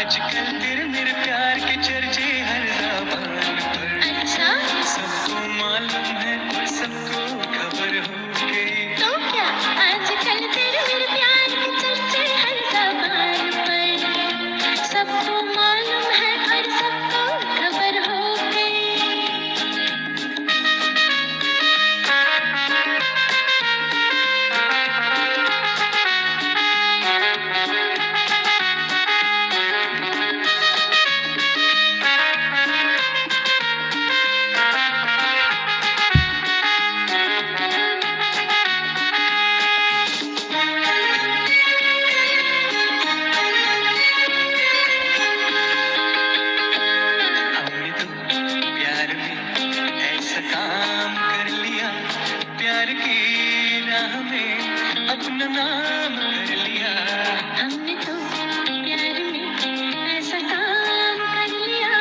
आजकल तेरे मेरे प्यार के चर्चे हर ज़बान पर। अच्छा सबको मालूम है और सबको खबर हो गई। तो क्या आजकल तेरे मेरे प्यार के चर्चे हर ज़बान पर, सबको मालूम है और सबको खबर हो गई। हमने तो प्यार में ऐसा काम कर लिया, प्यार की राह में अपना नाम कर लिया। हमने तो प्यार में ऐसा काम कर लिया,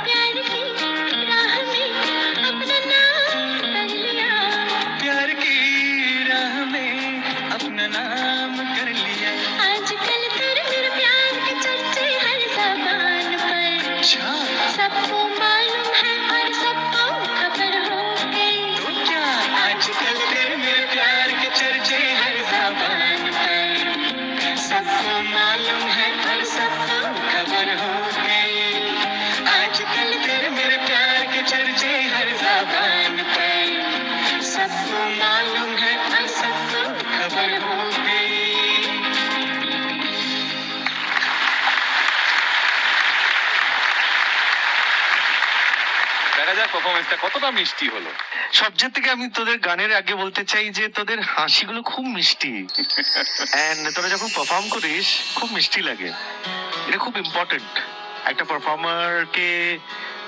प्यार की राह में अपना नाम कर लिया। प्यार की राह में अपना नाम कर लिया। आजकल तेरे मेरे प्यार के चर्चे हर ज़बान पर, अच्छा सबको मालूम है और सबको खबर हो गई। तो क्या आजकल तेरे मेरे प्यार के चर्चे हर ज़बान पर। सबको मालूम है और सबको खबर हो गई। आजकल तेरे मेरे प्यार के चर्चे हर ज़बान पर। सबको मालूम है और सबको खबर हो गई। দেখা যাক পারফরমেন্সটা কতটা মিষ্টি হলো। সবচেয়ে থেকে আমি তোদের গানের আগে বলতে চাই যে তোদের হাসিগুলো খুব মিষ্টি এন্ড তোরা যখন পারফর্ম করিস খুব মিষ্টি লাগে। এটা খুব ইম্পর্টেন্ট। একটা পারফর্মারকে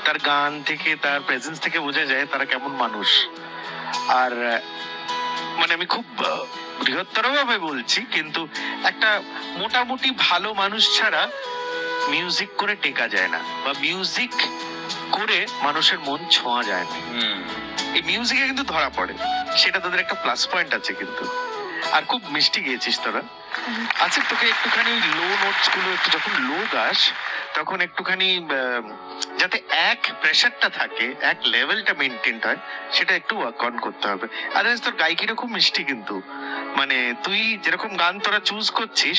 তার গান থেকে তার প্রেজেন্স থেকে বোঝা যায় তারা কেমন মানুষ। আর মানে আমি খুব বৃহত্তর ভাবে বলছি, কিন্তু একটা মোটামুটি ভালো মানুষ ছাড়া মিউজিক করে টেকা যায় না, বা মিউজিক করে মানুষের মন ছোঁয়া যায় না। এই মিউজিকে কিন্তু ধরা পড়ে, সেটা তোদের একটা প্লাস পয়েন্ট আছে কিন্তু। আর খুব মিষ্টি গেয়েছিস তোরা। আচ্ছা, তোকে একটুখানি লো নোটস গুলো একটু যখন লো গাস তখন একটুখানি যাতে এক প্রেশারটা থাকে, এক লেভেলটা মেনটেন হয়, সেটা একটু ওয়ার্ক অন করতে হবে। আদারওয়াইজ তোর গায়কিটা খুব মিষ্টি কিন্তু। মানে তুই যেরকম গান তোরা চুজ করছিস,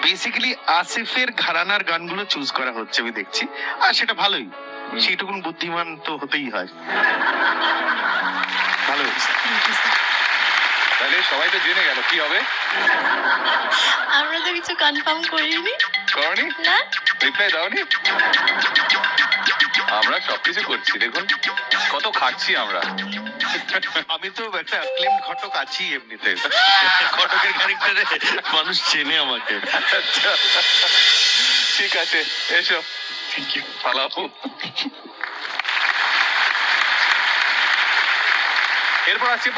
বেসিক্যালি আসিফের ঘরানার গানগুলো চুজ করা হচ্ছে আমি দেখছি, আর সেটা ভালোই। সেইটুকুন বুদ্ধিমান তো হতেই হয়। ভালো হয়েছে। তাহলে সবাই তো জেনে গেল কি হবে। আমরা তো কিছু কনফার্ম করিনি। করনি? না রিপ্লাই দাওনি? আমরা সবকিছু করছি, দেখুন কত খাচ্ছি আমরা। আমি তো একটা অ্যাক্লেম ঘটক আছি এমনিতে। ঘটকের ক্যারেক্টারে মানুষ চেনে আমাকে। আচ্ছা, ঠিক আছে, এসো। Thank you. পালাবো। এরপর আসছি